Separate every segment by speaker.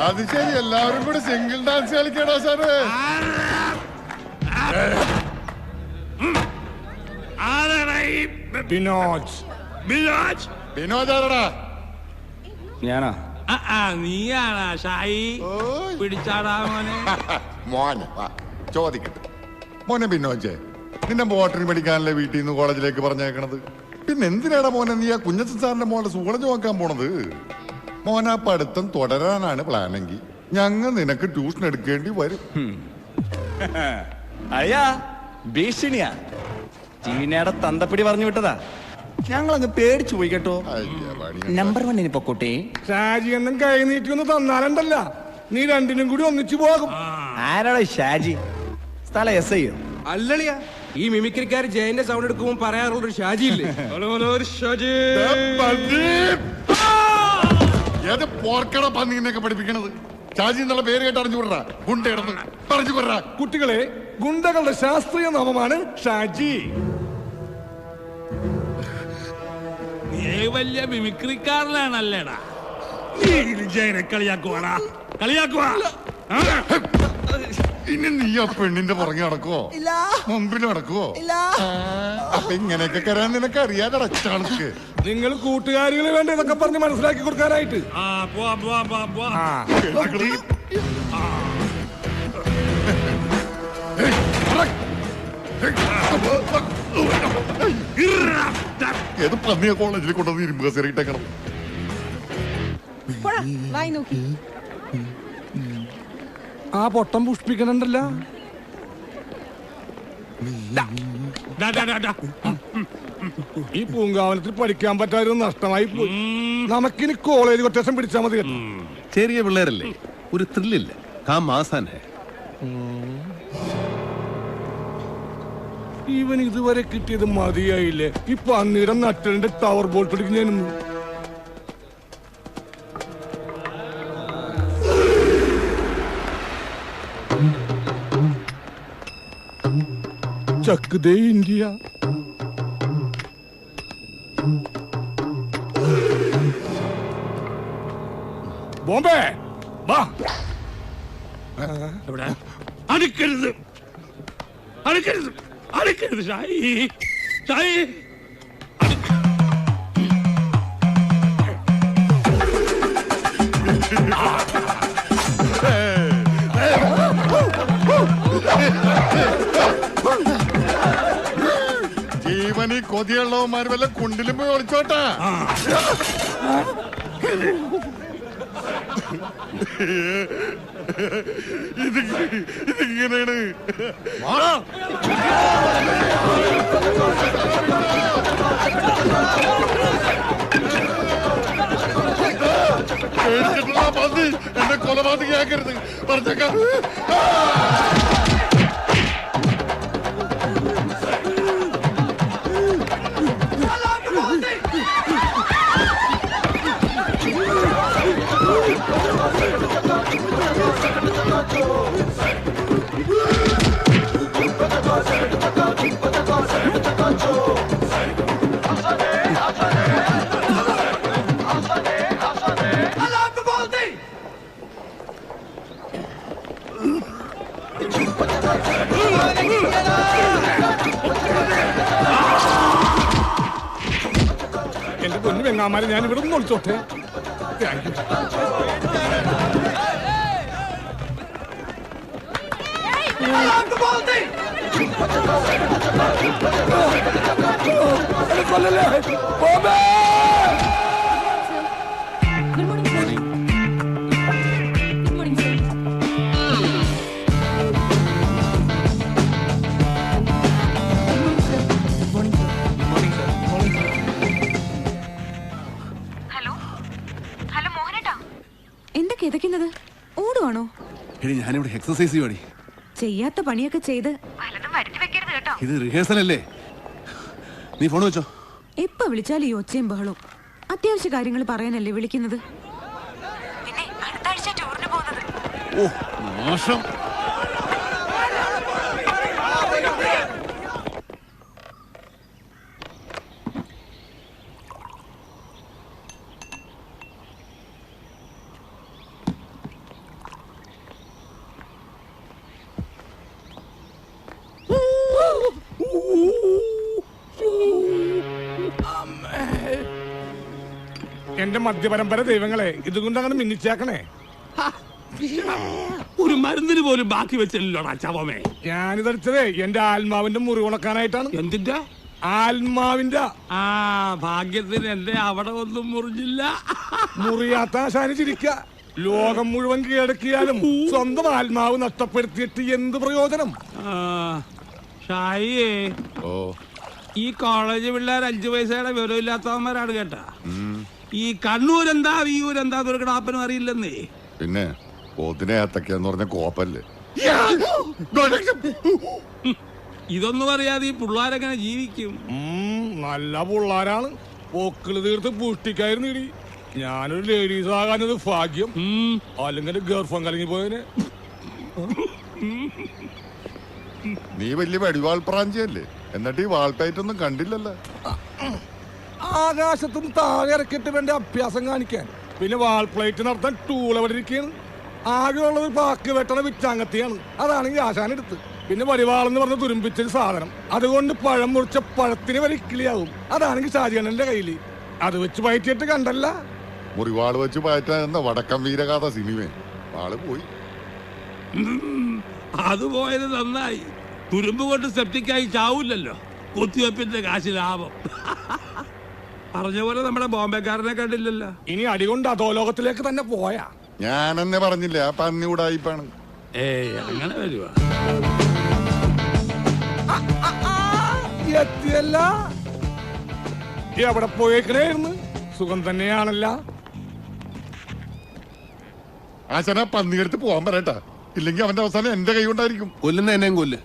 Speaker 1: അത് ശരി, എല്ലാവരും കൂടെ സിംഗിൾ ഡാൻസ് കളിക്കണോ സാറ്? വിനോദ് ആരടാ?
Speaker 2: ഞാനാ.
Speaker 3: നീയാണാ ഷായി? പിടിച്ചാടാ മോനെ.
Speaker 1: മോനെ ചോദിക്കട്ടെ മോനെ, വിനോജ് നിന്നെ ബോട്ടറി പഠിക്കാനല്ലേ വീട്ടിൽ നിന്ന് കോളേജിലേക്ക് പറഞ്ഞേക്കണത്? പിന്നെ എന്തിനാടാ മോനെ നീ ആ കുഞ്ഞച്ചൻ സാറിന്റെ മോളെ സൂളജ് നോക്കാൻ പോണത്? മോനാ പഠിത്തം തുടരാനാണ് പ്ലാനെങ്കിൽ ഞങ്ങൾ നിനക്ക് ട്യൂഷൻ എടുക്കേണ്ടി വരും.
Speaker 2: അയ്യാ ഭീഷണിയാ, ചീനയുടെ തന്തപ്പിടി പറഞ്ഞു വിട്ടതാ. ഞങ്ങളങ്ങ് പേടിച്ചു പോയി കേട്ടോ. നമ്പർ 1 പൊക്കോട്ടെ.
Speaker 4: ഷാജി എന്നും കൈ നീട്ടി ഒന്ന് തന്നാലുണ്ടല്ല, നീ രണ്ടിനും കൂടി ഒന്നിച്ചു പോകും.
Speaker 2: ആരാടാ ഷാജി? സ്ഥലം എസ് ഐയോ?
Speaker 5: അല്ലളിയാ, ഈ മിമിക്രിക്കാർ ജയന്റെ സൗണ്ട് എടുക്കുമ്പോൾ പറയാറുള്ള ഒരു ഷാജി ഇല്ലേ?
Speaker 1: ഏത് പോർക്കട പന്നീനൊക്കെ പഠിപ്പിക്കണത്? ഷാജി എന്നുള്ള പേര് കേട്ട് അറിഞ്ഞു വിടറാ. ഗുണ്ട കിടന്ന് പറഞ്ഞു വിടറാ.
Speaker 4: കുട്ടികളെ, ഗുണ്ടകളുടെ ശാസ്ത്രീയ നാമമാണ് ഷാജി.
Speaker 3: നീ വലിയ മിമിക്രിക്കാരനാണല്ലേടാ. ജയനെ കളിയാക്കുവാടാ, കളിയാക്കുവാ.
Speaker 1: ഇനി നീ ആ പെണ്ണിന്റെ പുറകെ നടക്കുവോ? മുമ്പിൽ നടക്കുവോ? അപ്പൊ ഇങ്ങനെയൊക്കെ കരാൻ നിനക്ക് അറിയാതെടാ ചാണക്ക്.
Speaker 4: നിങ്ങൾ കൂട്ടുകാരികളെ വേണ്ട ഇതൊക്കെ പറഞ്ഞ് മനസ്സിലാക്കി കൊടുക്കാനായിട്ട്.
Speaker 1: ഏത് പന്നിയ കോളേജിൽ കൊണ്ടുവന്ന് ഇരുമ്പ് കസേരയിട്ടേക്കണം.
Speaker 4: ആ പൊട്ടം പുഷ്പിക്കണുണ്ടല്ല. ഈ പൂങ്കാവനത്തിൽ പഠിക്കാൻ പറ്റാതെ നഷ്ടമായി പോയി. നമുക്കിനി കോളേജ് കൊട്ടേഷൻ പിടിച്ചാൽ മതി.
Speaker 6: ചെറിയ പിള്ളേരല്ലേ, ഒരു ത്രില്ലില്ല.
Speaker 4: ഇവൻ ഇതുവരെ കിട്ടിയത് മതിയായില്ലേ? ഇപ്പൊ അന്നീരം നട്ടലിന്റെ ടവർ ബോൾട്ട് അടിക്കുന്നതിനൊന്നും. ചക്ക് ദേ ഇന്ത്യ. ബോംബെ വാ.
Speaker 3: അടുക്കരുത്, അടുക്കരുത്, അടുക്കരുത് ഷായി, ഷായി.
Speaker 1: ജീവനി കൊതിയുള്ളവന്മാർ വല്ല കുണ്ടിലും പോയി ഒളിച്ചോട്ടാ. ഇതിങ്ങനെയാണ്. എന്നെ കൊലപാതകയാക്കരുത് പറഞ്ഞേക്കാം.
Speaker 4: എന്റെ പൊന്നു വെങ്ങാമാരെ, ഞാൻ ഇവിടെ നിന്ന് ഒളിച്ചോട്ടെ.
Speaker 7: ഓടുവാണോ?
Speaker 6: ഞാനിവിടെ എക്സസൈസ് ചെയ്യുവാടി.
Speaker 7: ചെയ്യാത്ത പണിയൊക്കെ ചെയ്ത്
Speaker 6: ഇത് റിഹേഴ്സൽ അല്ലേ? നീ ഫോൺ വെച്ചോ.
Speaker 7: എപ്പ വിളിച്ചാലും ഈ ഒച്ചയും ബഹളവും. അത്യാവശ്യ കാര്യങ്ങൾ പറയാനല്ലേ വിളിക്കുന്നത്? പിന്നെ അടുത്ത ആഴ്ച ടൂറിന് പോകുന്നത്.
Speaker 6: ഓ മോശം.
Speaker 4: എന്റെ മധ്യപരമ്പര ദൈവങ്ങളെ ഇതുകൊണ്ട് അങ്ങനെ മിന്നിച്ചേക്കണേ.
Speaker 3: ഒരു മരുന്നിന് പോലും ബാക്കി വെച്ചില്ലോടാ ചവമേ.
Speaker 4: ഞാനിതടിച്ചതേ എന്റെ ആത്മാവിന്റെ മുറിവുണക്കാനായിട്ടാണ്.
Speaker 3: എന്തിന്റെ?
Speaker 4: ആത്മാവിന്റെ.
Speaker 3: ആ ഭാഗ്യത്തിന് എന്റെ അവിടെ ഒന്നും മുറിഞ്ഞില്ല.
Speaker 4: മുറിയാത്ത ആശാന് ചിരിക്ക. ലോകം മുഴുവൻ കീഴടക്കിയാലും സ്വന്തം ആത്മാവ് നഷ്ടപ്പെടുത്തിയിട്ട് എന്ത് പ്രയോജനം?
Speaker 3: ഷായിയേ,
Speaker 1: ഓ
Speaker 3: ഈ കോളേജ് പിള്ളേർ 5 പൈസയുടെ വിവരമില്ലാത്തവന്മാരാണ് കേട്ടാ. ഈ കണ്ണൂരെന്താ വിയൂരെന്താ ദുർഘടാപ്പനും അറിയില്ലെന്നേ.
Speaker 1: പിന്നെ പോത്തിനെ ഏത്തക്കാന്ന് പറഞ്ഞ കോപ്പല്ലേ.
Speaker 3: ഇതൊന്നും അറിയാതെ ഈ പിള്ളേരെങ്ങനെ ജീവിക്കും?
Speaker 4: നല്ല പിള്ളാരാണ്. പോക്കിള് തീർത്ത് പുഷ്ടിക്കായിരുന്നു ഇടി. ഞാനൊരു ലേഡീസ് ആകാനത് ഭാഗ്യം. അല്ലെങ്കിൽ ഗർഭം കലങ്ങി പോയതിന്.
Speaker 1: നീ വലിയ വെടിവാൾ പ്രാഞ്ചിയല്ലേ, എന്നിട്ട് ഈ വാൾപ്പയറ്റൊന്നും കണ്ടില്ലല്ലോ.
Speaker 4: ആകാശത്തും താഴെ ഇറക്കിയിട്ട് വേണ്ട അഭ്യാസം കാണിക്കാൻ. പിന്നെ വാൾ പ്ലേറ്റ് നടത്താൻ ടൂൾ എവിടെ ഇരിക്കുകയാണ്. ആകെയുള്ളത് ബാക്കി വെട്ടണ വിച്ചാങ്കത്തിയാണ്. അതാണെങ്കിൽ ആശാനെടുത്ത്. പിന്നെ വരിവാളെന്ന് പറഞ്ഞ തുരുമ്പിച്ചൊരു സാധനം. അതുകൊണ്ട് പഴം മുറിച്ച പഴത്തിന് വരെ ഇക്കിളിയാവും. അതാണെങ്കിൽ ഷാജിയണ്ണന്റെ കയ്യില്. അത് വെച്ച് പയറ്റിയിട്ട് കണ്ടല്ല.
Speaker 1: മുറിവാള് വെച്ച് പയറ്റാൻ വടക്കം വീരഗാഥ സിനിമ ആള് പോയി.
Speaker 3: അത് പോയത് നന്നായി. തുരുമ്പ് കൊണ്ട് സെപ്റ്റിക്കായി ചാവൂല്ലല്ലോ. കുത്തിവെപ്പിന്റെ കാശ് ലാഭം. പറഞ്ഞ പോലെ നമ്മുടെ ബോംബെക്കാരനെ കണ്ടില്ലല്ലോ.
Speaker 4: ഇനി അടികൊണ്ട് അധോലോകത്തിലേക്ക് തന്നെ പോയാ.
Speaker 1: ഞാനെന്നെ പറഞ്ഞില്ല, ആ പന്നി ഉടായിപ്പാണ്.
Speaker 3: ഏയ് അങ്ങനെ വരുവാ.
Speaker 4: എത്തിയല്ല. എവിടെ പോയേക്കണേന്ന്? സുഖം തന്നെയാണല്ല.
Speaker 1: ആശാന പന്നി എടുത്ത് പോവാൻ പറയട്ടാ, ഇല്ലെങ്കിൽ അവന്റെ അവസാനം എന്റെ കൈ കൊണ്ടായിരിക്കും.
Speaker 6: കൊല്ലുന്ന എന്നെയും കൊല്ല്.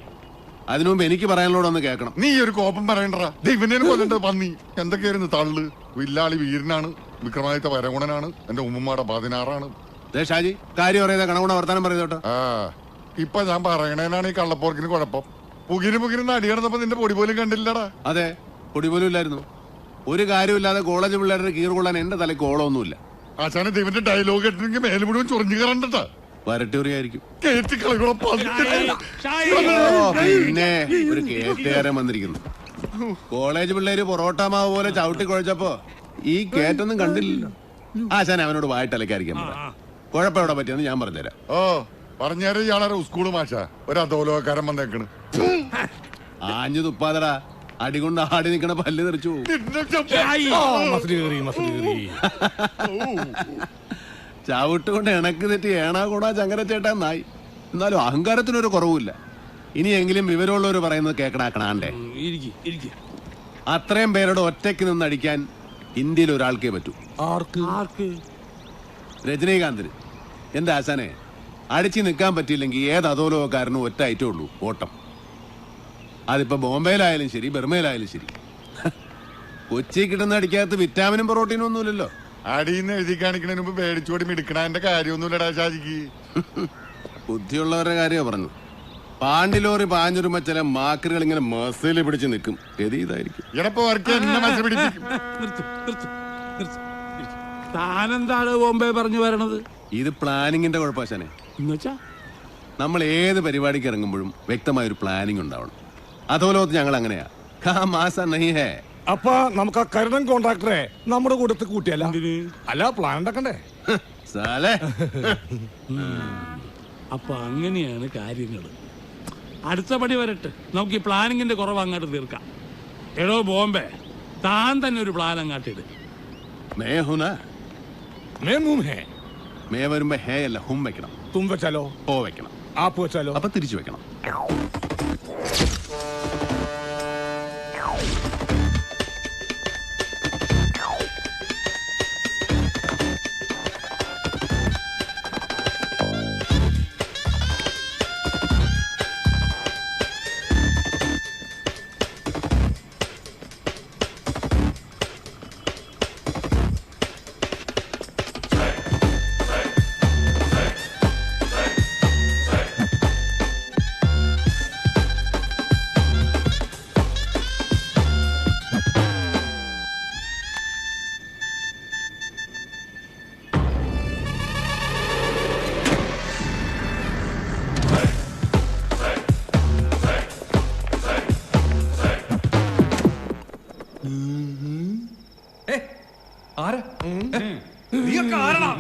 Speaker 6: അതിനു മുമ്പ് എനിക്ക് പറയാനുള്ളതൊന്ന് കേൾക്കണം.
Speaker 1: നീ ഒരു കോപം പറയണ്ടടാ. ദൈവനെ കൊല്ലണ്ടത് പന്നി. എന്തൊക്കെയായിരുന്നു തള്ളു. വില്ലാളി വീരനാണ്, വിക്രമാദിത്യ വരഗുണനാണ്, എന്റെ ഉമ്മമാടെ 16ആണ്.
Speaker 6: ഷാജി കാര്യം അറിയാതെ കണകുണ വർത്താനം പറയുന്നോട്ടോ.
Speaker 1: ആ ഇപ്പൊ ഞാൻ പറയണേനാണ് ഈ കള്ളപ്പോർക്കിന് കുഴപ്പം. പുകിന് അടി കിടന്നപ്പോ നിന്റെ പൊടി പോലും കണ്ടില്ലടാ.
Speaker 6: അതെ, പൊടി പോലും ഇല്ലായിരുന്നു. ഒരു കാര്യമില്ലാതെ കോളേജ് പിള്ളേരുടെ കീറ് കൊള്ളാൻ എന്റെ തലയ്ക്ക് ഓളമൊന്നുമില്ല.
Speaker 1: ആശാന ദൈവന്റെ ഡയലോഗ് കേട്ടിട്ടുണ്ടെങ്കിൽ മേലെ മുഴുവൻ ചൊറിഞ്ഞു കയറണ്ടട്ടാ.
Speaker 6: വരട്ടൂറിയായിരിക്കും.
Speaker 1: കേട്ടി കളികളെ
Speaker 6: പിന്നെ ഒരു കേറ്റുകാരൻ വന്നിരിക്കുന്നു. കോളേജ് പിള്ളേര് പൊറോട്ട മാവ് പോലെ ചവിട്ടി കുഴച്ചപ്പോ ഈ കേറ്റൊന്നും കണ്ടില്ലല്ലോ. ആശാൻ അവനോട് വായിട്ടലക്കായിരിക്കാൻ പറയാം. കുഴപ്പം എവിടെ പറ്റിയെന്ന് ഞാൻ പറഞ്ഞുതരാം.
Speaker 1: ഓ പറഞ്ഞാല് ഇയാളെ സ്കൂള് മാഷ ഒരു അധോലോകക്കാരൻ വന്നേക്കണ്.
Speaker 6: ആഞ്ഞു തുപ്പാതടാ. അടികൊണ്ട് ആടി നിക്കണ പല്ല് തെറിച്ചു ചവിട്ടുകൊണ്ട് ഇണക്ക് തെറ്റി ഏണാ കൂടാ ചങ്കര ചേട്ടാ നായി. എന്നാലും അഹങ്കാരത്തിനൊരു കുറവുമില്ല. ഇനിയെങ്കിലും വിവരമുള്ളവർ പറയുന്നത് കേക്കണാക്കണാണ്ടേ. അത്രയും പേരോട് ഒറ്റയ്ക്ക് നിന്ന് അടിക്കാൻ ഇന്ത്യയിൽ ഒരാൾക്കേ പറ്റൂ.
Speaker 3: ആർക്ക്?
Speaker 6: രജനീകാന്തിന്. എന്റെ ആശാനെ, അടിച്ചു നിൽക്കാൻ പറ്റിയില്ലെങ്കിൽ ഏത് അധോലോകക്കാരനും ഒറ്റ ഐറ്റേ ഉള്ളൂ, ഓട്ടം. അതിപ്പോ ബോംബെയിലായാലും ശരി, ബർമയിലായാലും ശരി. കൊച്ചി കിട്ടുന്ന അടിക്കകത്ത് വിറ്റാമിനും പ്രോട്ടീനും ഒന്നുമില്ലല്ലോ.
Speaker 1: അടിന്ന് എഴുതി കാണിക്കണതിന് മുമ്പ് പേടിച്ചോടി മിടുക്കണതിന്റെ കാര്യമൊന്നുമില്ലടാ ഷാജിക്ക്.
Speaker 6: ബുദ്ധിയുള്ളവരുടെ കാര്യമാണ് പറഞ്ഞു. പാണ്ടിലോറി പാഞ്ഞുരുമ്പോ ചില മാക്കറുകൾ ഇങ്ങനെ മസില് പിടിച്ച് നിൽക്കും. ഇതായിരിക്കും
Speaker 3: താനെന്താണ് ബോംബെ പറഞ്ഞു വരണത്?
Speaker 6: ഇത് പ്ലാനിങ്ങിന്റെ കുഴപ്പശാനെ.
Speaker 3: എന്നുവെച്ചാ
Speaker 6: നമ്മൾ ഏത് പരിപാടിക്ക് ഇറങ്ങുമ്പോഴും വ്യക്തമായ ഒരു പ്ലാനിങ് ഉണ്ടാവണം. അതോലോത്ത് ഞങ്ങൾ അങ്ങനെയാ.
Speaker 4: അപ്പൊ നമുക്ക് ആ കരുടൻ കോൺട്രാക്ടറെ നമ്മുടെ കൂട്ടത്തിൽ കൂട്ടിയല്ല? അല്ല, പ്ലാൻ ഉണ്ടാക്കണ്ടേ?
Speaker 3: അപ്പൊ അങ്ങനെയാണ് കാര്യങ്ങൾ. അടുത്ത പടി വരട്ടെ, നമുക്ക് ഈ പ്ലാനിങ്ങിന്റെ കുറവ് അങ്ങോട്ട് തീർക്കാം. എടോ ബോംബെ, താൻ തന്നെ ഒരു പ്ലാൻ അങ്ങാട്ടിട്.
Speaker 6: മേ വരുമ്പോ ഹേ അല്ല ഹും വെക്കണം.
Speaker 4: തും വെച്ചാലോ?
Speaker 6: ഹോ വെക്കണം.
Speaker 4: ആപ്പ് വെച്ചാലോ?
Speaker 6: അപ്പൊ തിരിച്ചു വെക്കണം.
Speaker 3: കാരണം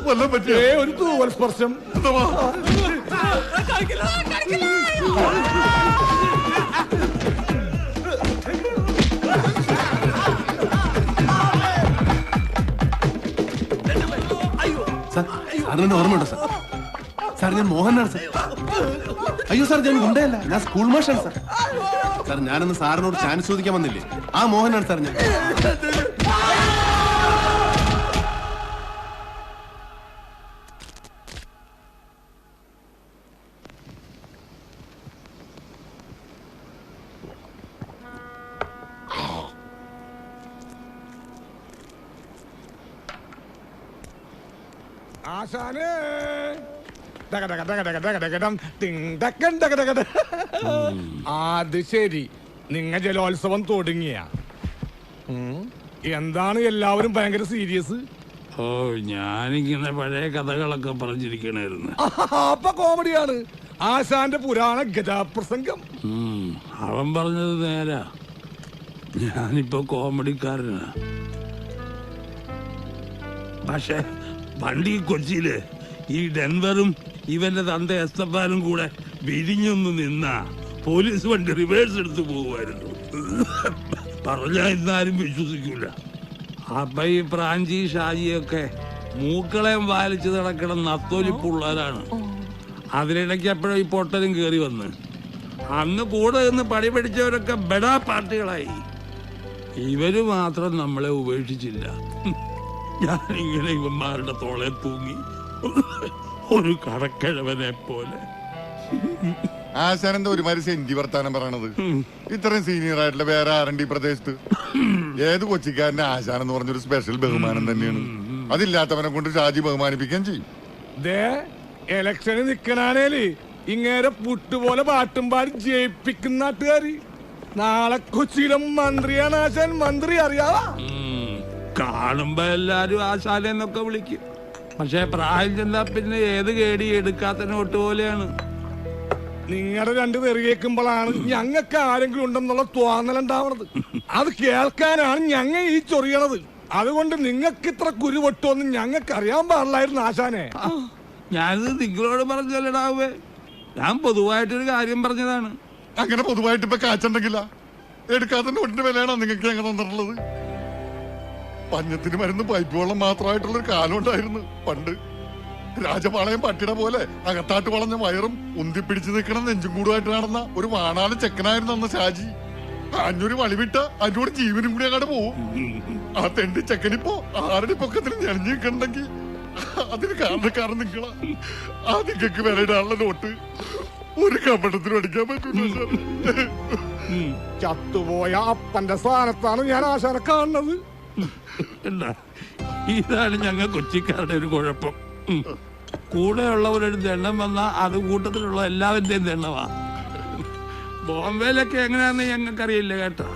Speaker 1: വല്ലതും പറ്റിയോ?
Speaker 4: ഒരു തൂവൽ സ്പർശം.
Speaker 6: സാറിന് ഓർമ്മയുണ്ടോ സാർ? സാർ ഞാൻ മോഹനാണ് സാർ. അയ്യോ സാർ, ഞാൻ ഗുണ്ടയല്ല, ഞാൻ സ്കൂൾ മാഷാണ് സാർ. സാർ ഞാനന്ന് സാറിനോട് ചാൻസ് ചോദിക്കാൻ വന്നില്ലേ, ആ മോഹനാണ് സാർ ഞാൻ.
Speaker 4: ആശാനേ, അത് ശരി, നിങ്ങ ജലോത്സവം തുടങ്ങിയ എന്താണ് എല്ലാവരും ഭയങ്കര സീരിയസ്?
Speaker 3: ഓ, ഞാനിങ്ങനെ പഴയ കഥകളൊക്കെ പറഞ്ഞിരിക്കണായിരുന്നു.
Speaker 4: അപ്പൊ കോമഡിയാണ്. ആശാന്റെ പുരാണ ഗജാപ്രസംഗം.
Speaker 3: അവൻ പറഞ്ഞത് നേരാ. ഞാനിപ്പോ കോമഡിക്കാരനാ. പക്ഷെ പണ്ട് ഈ കൊച്ചിയില് ഈ ഡെൻവറും ഇവന്റെ തന്ത എസ്തപ്പാനും കൂടെ വിരിഞ്ഞൊന്ന് നിന്ന പോലീസ് വണ്ടി റിവേഴ്സ് എടുത്ത് പോകുമായിരുന്നു. പറഞ്ഞാ ഇന്നാരും വിശ്വസിക്കൂല. അപ്പൊ ഈ പ്രാഞ്ചി ഷാജിയൊക്കെ മൂക്കളെയും വാലിച്ച് നടക്കണം നത്തോലിപ്പുള്ളവരാണ്. അതിനിടയ്ക്ക് എപ്പോഴും ഈ പൊട്ടലും കയറി വന്ന് അന്ന് കൂടെ നിന്ന് പണി പഠിച്ചവരൊക്കെ ബെഡാ പാർട്ടികളായി. ഇവര് മാത്രം നമ്മളെ ഉപേക്ഷിച്ചില്ല. ഞാനിങ്ങനെ ഇവന്മാരുടെ തോളെ തൂങ്ങി ഒരു കടക്കിഴവനെ പോലെ.
Speaker 1: ആശാനെന്താ ഒരുമാതിരി സെന്റി വർത്താനം പറയണത്? ഇത്രയും സീനിയർ ആയിട്ടുള്ള വേറെ ആരണ്ട് ഈ പ്രദേശത്ത്? ഏത് കൊച്ചിക്കാരന്റെ ആശാൻ എന്ന് പറഞ്ഞൊരു സ്പെഷ്യൽ ബഹുമാനം തന്നെയാണ്. അതില്ലാത്തവനെ കൊണ്ട് ഷാജി ബഹുമാനിപ്പിക്കുകയും ചെയ്യും.
Speaker 4: എലക്ഷന് നിക്കണാനേല് ഇങ്ങേരെ പുട്ടുപോലെ പാട്ടും പാടി ജയിപ്പിക്കുന്ന നാട്ടുകാര്. നാളെ കൊച്ചിയിലെ മന്ത്രിയാണ് ആശാൻ. മന്ത്രി അറിയാവാ?
Speaker 3: കാണുമ്പോ എല്ലാരും ആശാലെന്നൊക്കെ വിളിക്കും. പക്ഷെ പ്രായം ചെന്നാ പിന്നെ ഏത് കേടി എടുക്കാത്ത നോട്ട് പോലെയാണ്.
Speaker 4: നിങ്ങളുടെ രണ്ട് തെറി കേൾക്കുമ്പോഴാണ് ഞങ്ങൾക്ക് ആരെങ്കിലും ഉണ്ടെന്നുള്ള തോന്നലുണ്ടാവണത്. അത് കേൾക്കാനാണ് ഞങ്ങ ഈ ചൊറിയണത്. അതുകൊണ്ട് നിങ്ങൾക്ക് ഇത്ര കുരു പൊട്ടുമെന്ന് ഞങ്ങൾക്ക് അറിയാൻ പാടില്ലായിരുന്നു ആശാനെ.
Speaker 3: ഞാനിത് നിങ്ങളോട് പറഞ്ഞല്ലടാവേ, ഞാൻ പൊതുവായിട്ടൊരു കാര്യം പറഞ്ഞതാണ്.
Speaker 1: അങ്ങനെ പൊതുവായിട്ട് ഇപ്പൊ കാച്ചുണ്ടെങ്കില എടുക്കാത്ത നോട്ടിന്റെ വിലയാണോ നിങ്ങൾക്ക് ഞങ്ങൾ തന്നിട്ടുള്ളത്? പഞ്ഞത്തിന് മരുന്ന് പൈപ്പ് വെള്ളം മാത്രമായിട്ടുള്ളൊരു കാലം ഉണ്ടായിരുന്നു പണ്ട്. രാജപാളയം പട്ടിട പോലെ അകത്താട്ട് വളഞ്ഞ വയറും ഉന്തിപ്പിടിച്ച് നിൽക്കണം നെഞ്ചും കൂടുമായിട്ട് നടന്ന ഒരു വാണാല് ചെക്കനായിരുന്നു അന്ന് ഷാജി. അഞ്ഞൂര് വളിവിട്ട അഞ്ഞൂറ് ജീവനും കൂടി അങ്ങോട്ട് പോവും. ആ തെണ്ടി ചെക്കനിപ്പോ ആരുടെ പൊക്കത്തിൽ ഞെളിഞ്ഞു നിൽക്കണ്ടെങ്കിൽ അതിന് കാരണക്കാരൻ നിങ്ങളാ. ആ നിങ്ങൾക്ക് വിലയിടാനുള്ള നോട്ട് ഒരു കമ്പടത്തിനും അടിക്കാൻ പറ്റൂല.
Speaker 4: ചത്തുപോയ അപ്പന്റെ സ്ഥാനത്താണ് ഞാൻ ആശാനെ കാണുന്നത്.
Speaker 3: ഇതാണ് ഞങ്ങൾ കൊച്ചിക്കാരുടെ ഒരു കുഴപ്പം. കൂടെയുള്ളവരുടെ എണ്ണം വന്നാൽ അത് കൂട്ടത്തിലുള്ള എല്ലാവരുടെയും എണ്ണമാ. ബോംബെയിലൊക്കെ എങ്ങനെയാന്ന് ഞങ്ങൾക്കറിയില്ല കേട്ടോ.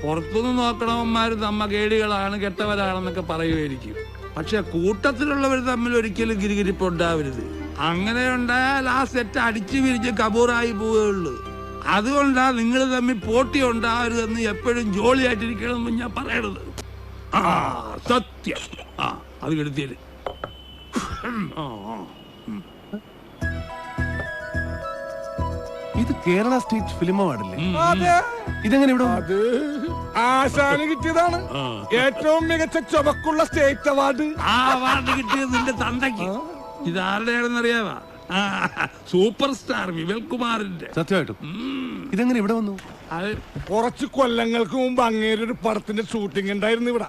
Speaker 3: പുറത്തുനിന്ന് നോക്കണവന്മാര് നമ്മ കേടികളാണ് കെട്ടവരാണെന്നൊക്കെ പറയുമായിരിക്കും. പക്ഷെ കൂട്ടത്തിലുള്ളവർ തമ്മിൽ ഒരിക്കലും ഗിരിഗിരിപ്പ് ഉണ്ടാവരുത്. അങ്ങനെ ഉണ്ടായാൽ ആ സെറ്റ് അടിച്ചു വിരിച്ച് കബൂറായി പോവുകയുള്ളൂ. അതുകൊണ്ടാ നിങ്ങൾ തമ്മിൽ പോട്ടി ഉണ്ടാവരുതെന്ന് എപ്പോഴും ജോളിയായിട്ടിരിക്കണമെന്ന് ഞാൻ പറയണത്. ആ സത്യം. ആ അത് കെടുത്തിയത്
Speaker 6: ഇത് കേരള സ്റ്റേറ്റ് ഫിലിം അവാർഡല്ലേ?
Speaker 4: അതെ,
Speaker 6: ഇതെങ്ങനെ ഇവിടെ?
Speaker 4: അത് ആശാന് കിട്ടിയതാണ് ഏറ്റവും മികച്ച ചുമക്കുള്ള സ്റ്റേറ്റ് അവാർഡ്.
Speaker 3: ആ അവാർഡ് കിട്ടിയത് നിന്റെ തന്തയ്ക്ക്. ഇതാരുടെയാണെന്നറിയാവാ? സൂപ്പർ സ്റ്റാർ വിമൽകുമാറിന്റെ.
Speaker 6: സത്യമായിട്ടും ഇതെങ്ങനെ ഇവിടെ വന്നു?
Speaker 3: അത്
Speaker 4: കുറച്ച് കൊല്ലങ്ങൾക്ക് മുമ്പ് അങ്ങേരൊരു പടത്തിന്റെ ഷൂട്ടിംഗ് ഉണ്ടായിരുന്നു ഇവിടെ.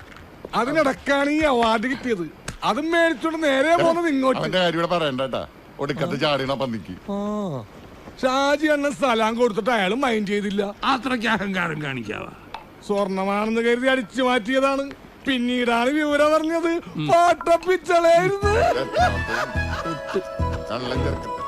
Speaker 4: അതിനിടക്കാണ് ഈ അവാർഡ് കിട്ടിയത്. അത് മേടിച്ചോണ്ട് നേരെ പോകുന്നത് ഇങ്ങോട്ട്.
Speaker 1: അവന്റെ കാര്യം ഇവിടെ പറയണ്ടേട്ടാ. ഒടുക്കത്തെ ചാടിയണ പന്നിക്ക്
Speaker 4: ഷാജി അണ്ണൻ സലാം കൊടുത്തിട്ട് അയാൾ മൈൻഡ് ചെയ്തില്ല.
Speaker 3: അത്രയ്ക്ക് അഹങ്കാരം കാണിക്കാവാ?
Speaker 4: സ്വർണമാണെന്ന് കരുതി അടിച്ചു മാറ്റിയതാണ്. പിന്നീടാണ് വിവരം അറിഞ്ഞത് പാട്ടപ്പിച്ചളായിരുന്നു.
Speaker 1: കള്ളം ചേർക്കട്ടെ.